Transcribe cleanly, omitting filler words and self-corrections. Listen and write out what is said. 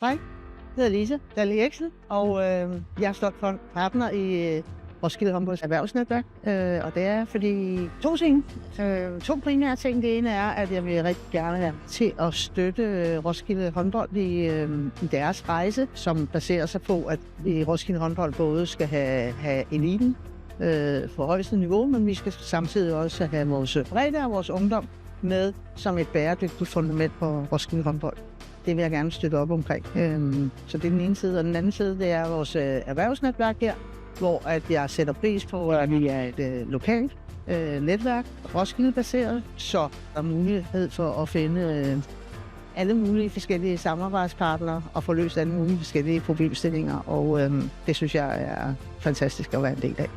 Hej, jeg hedder Lise Dalle Eksel, og jeg er stokpartner i Roskilde Håndbolds erhvervsnetværk. Og det er fordi to primære ting. Det ene er, at jeg vil rigtig gerne være til at støtte Roskilde Håndbold i deres rejse, som baserer sig på, at Roskilde Håndbold både skal have eliten på højeste niveau, men vi skal samtidig også have vores bredde og vores ungdom med som et bæredygtigt fundament på Roskilde Håndbold. Det vil jeg gerne støtte op omkring. Så det er den ene side, og den anden side, det er vores erhvervsnetværk her, hvor at jeg sætter pris på, at vi er et lokalt netværk, Roskilde-baseret, så der er mulighed for at finde alle mulige forskellige samarbejdspartnere og få løst alle mulige forskellige problemstillinger, og det synes jeg er fantastisk at være en del af.